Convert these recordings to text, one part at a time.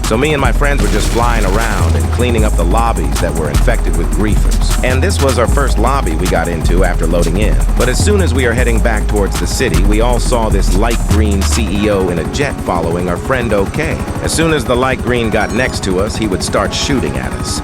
So me and my friends were just flying around and cleaning up the lobbies that were infected with griefers. And this was our first lobby we got into after loading in. But as soon as we are heading back towards the city, we all saw this light green CEO in a jet following our friend OK. As soon as the light green got next to us, he would start shooting at us.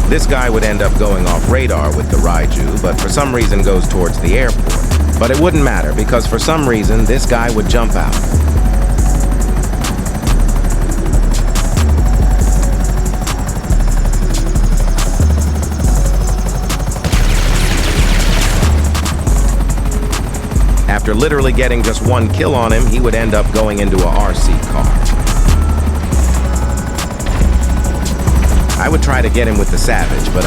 This guy would end up going off radar with the Raiju, but for some reason goes towards the airport. But it wouldn't matter, because for some reason, this guy would jump out. After literally getting just one kill on him, he would end up going into a RC car. I would try to get him with the Savage, but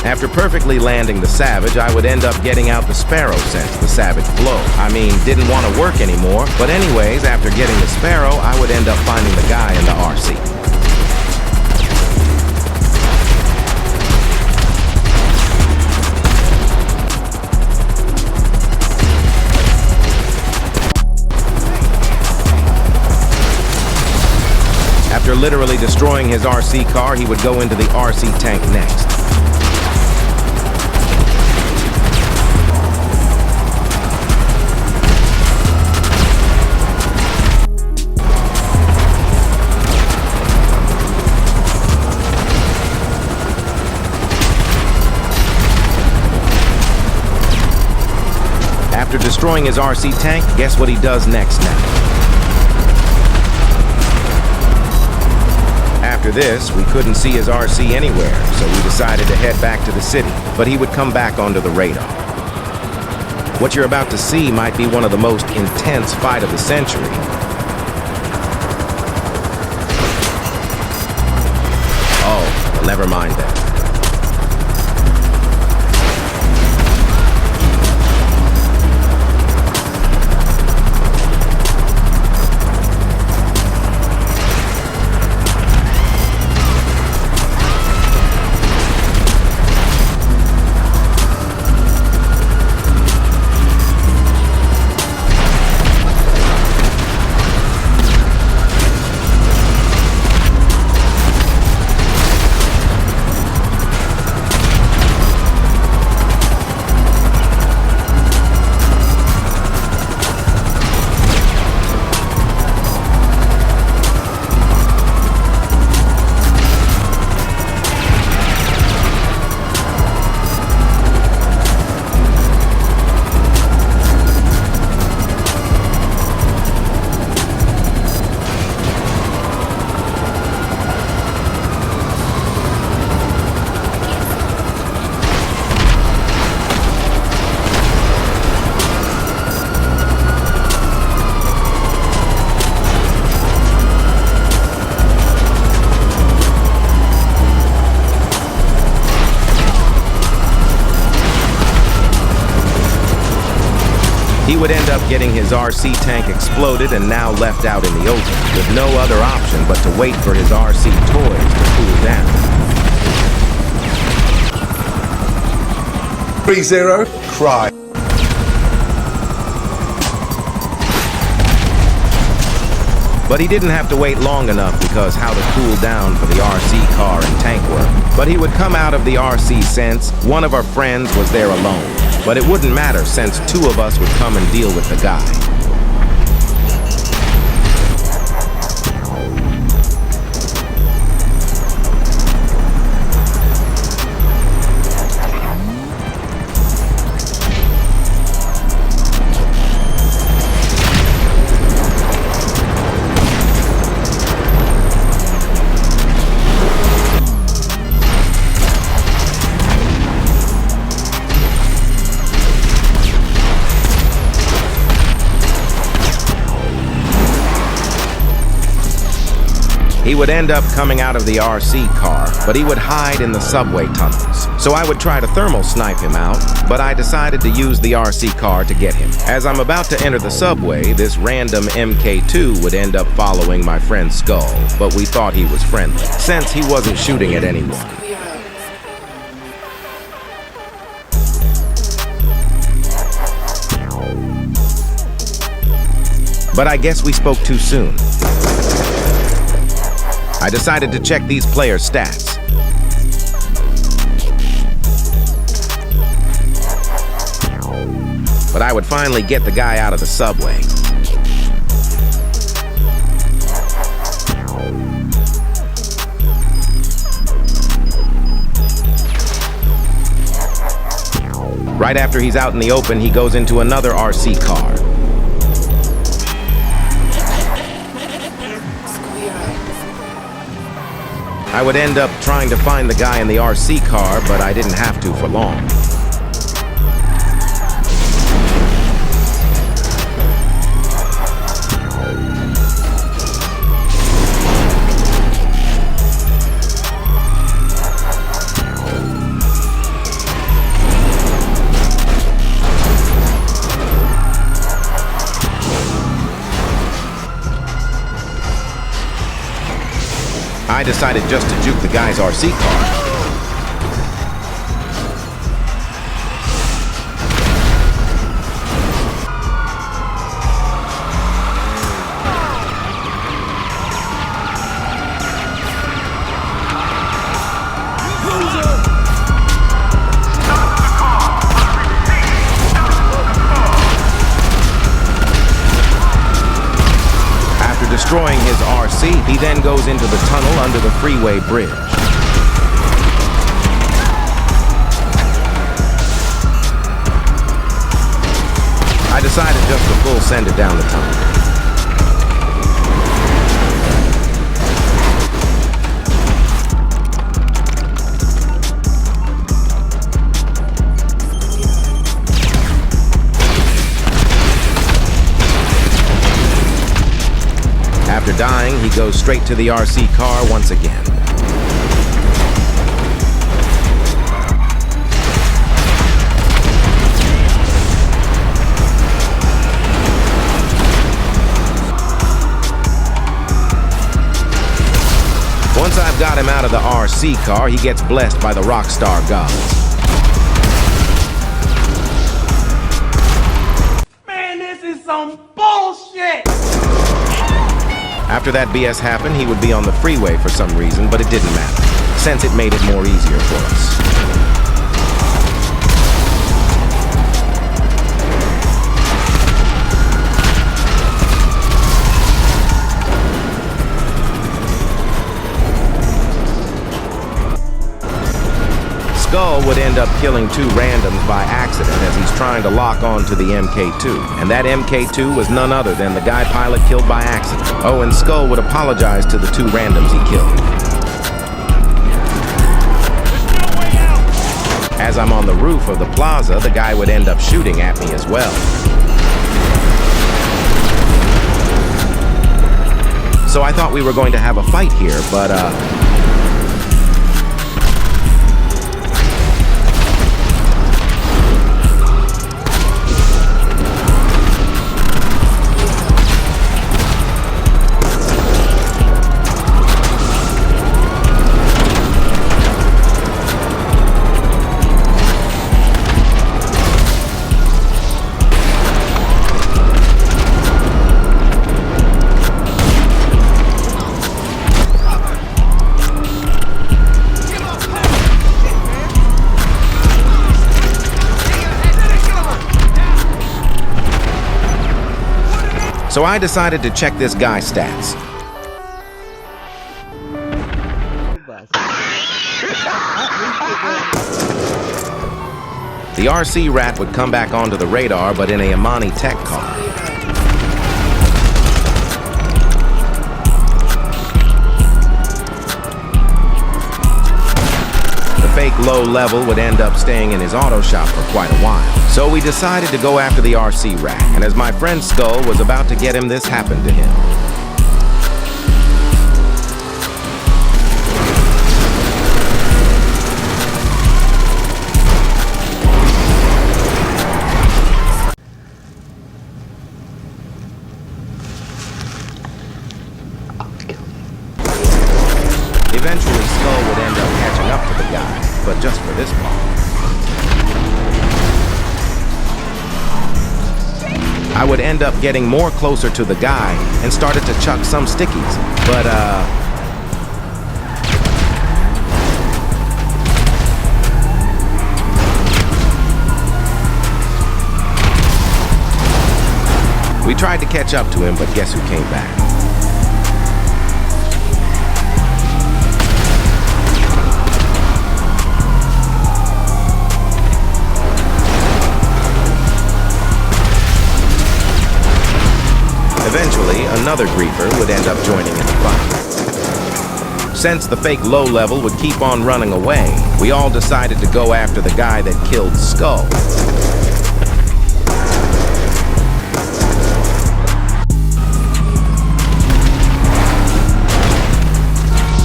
after perfectly landing the Savage, I would end up getting out the Sparrow since the Savage blow. I mean, didn't want to work anymore, but anyways, after getting the Sparrow, I would end up finding the guy in the RC. After literally destroying his RC car, he would go into the RC tank next. After destroying his RC tank, guess what he does next now? After this, we couldn't see his RC anywhere, so we decided to head back to the city, but he would come back onto the radar. What you're about to see might be one of the most intense fight of the century. Oh, well, never mind that. He would end up getting his RC tank exploded and now left out in the open, with no other option but to wait for his RC toys to cool down. 3-0, cry. But he didn't have to wait long enough because how to cool down for the RC car and tank work. But he would come out of the RC since one of our friends was there alone. But it wouldn't matter since two of us would come and deal with the guy. would end up coming out of the RC car, but he would hide in the subway tunnels. So I would try to thermal snipe him out, but I decided to use the RC car to get him. As I'm about to enter the subway, this random MK2 would end up following my friend Skull, but we thought he was friendly, since he wasn't shooting at anyone. But I guess we spoke too soon. I decided to check these players' stats. But I would finally get the guy out of the subway. Right after he's out in the open, he goes into another RC car. I would end up trying to find the guy in the RC car, but I didn't have to for long. I decided just to juke the guy's RC car. Destroying his RC, he then goes into the tunnel under the freeway bridge. I decided just to full send it down the tunnel. After dying, he goes straight to the RC car once again. Once I've got him out of the RC car, he gets blessed by the Rockstar gods. Man, this is some bullshit! After that BS happened, he would be on the freeway for some reason, but it didn't matter, since it made it more easier for us. Skull would end up killing two randoms by accident as he's trying to lock on to the MK2. And that MK2 was none other than the guy pilot killed by accident. Oh, and Skull would apologize to the two randoms he killed. As I'm on the roof of the plaza, the guy would end up shooting at me as well. So I thought we were going to have a fight here, but so I decided to check this guy's stats. The RC rat would come back onto the radar, but in a Amani Tech car. The fake low level would end up staying in his auto shop for quite a while. So we decided to go after the RC rat, and as my friend Skull was about to get him, this happened to him. I would end up getting more closer to the guy and started to chuck some stickies. But, we tried to catch up to him, but guess who came back? Eventually, another griefer would end up joining in the fight. Since the fake low level would keep on running away, we all decided to go after the guy that killed Skull.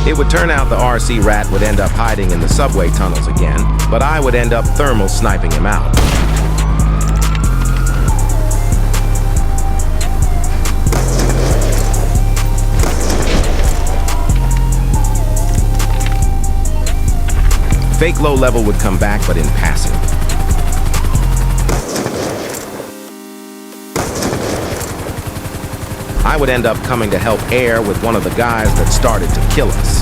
It would turn out the RC rat would end up hiding in the subway tunnels again, but I would end up thermal sniping him out. Fake low level would come back, but in passive. I would end up coming to help Air with one of the guys that started to kill us.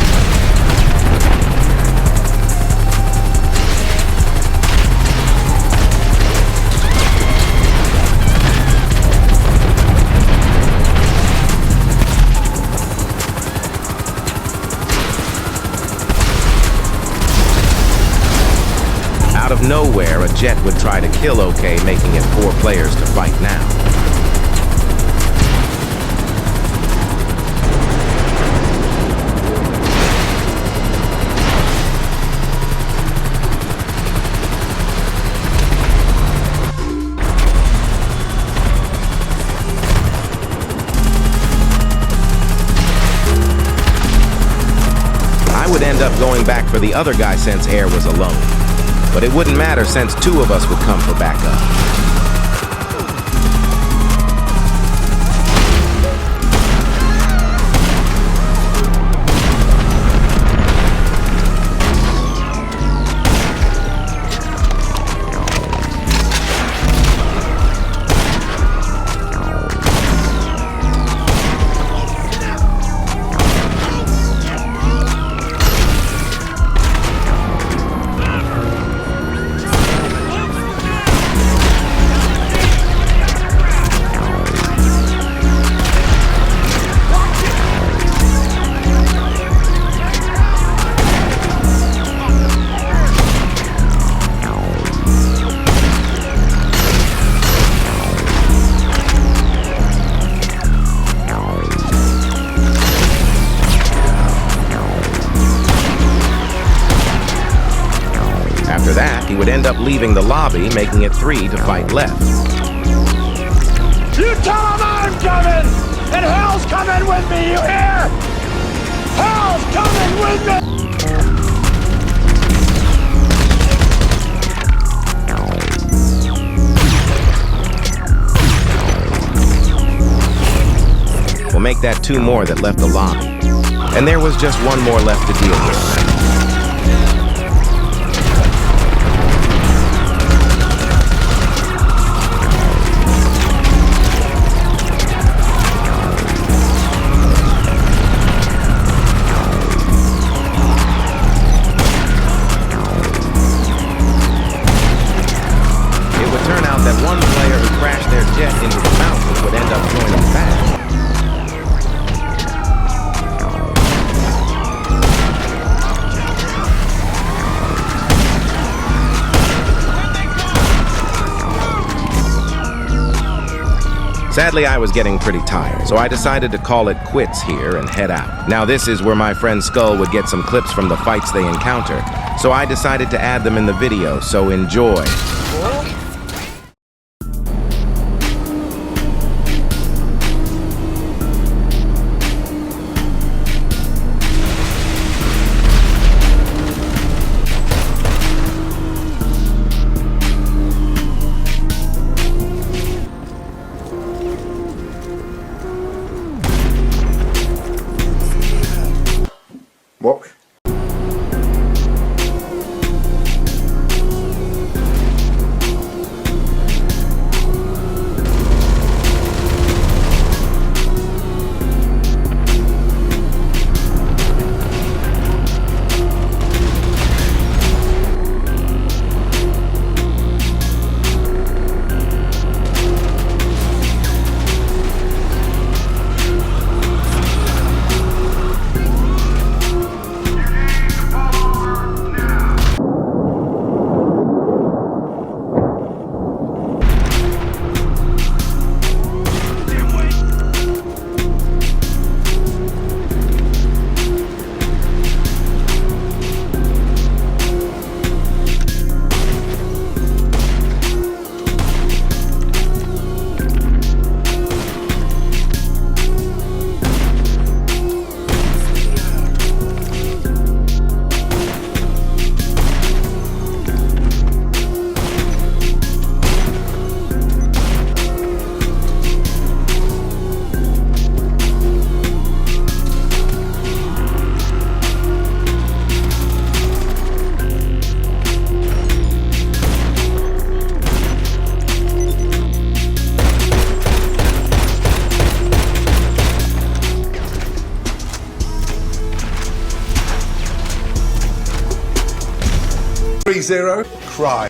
Out of nowhere, a jet would try to kill OK, making it 4 players to fight now. I would end up going back for the other guy since Air was alone. But it wouldn't matter since 2 of us would come for backup. After that, he would end up leaving the lobby, making it 3 to fight left. You tell him I'm coming! And hell's coming with me, you hear? Hell's coming with me! We'll make that 2 more that left the lobby. And there was just 1 more left to deal with. That one player who crashed their jet into the mountain would end up joining back. Sadly, I was getting pretty tired, so I decided to call it quits here and head out. Now this is where my friend Skull would get some clips from the fights they encounter, so I decided to add them in the video, so enjoy. 3-0. Cry.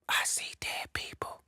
I see dead people.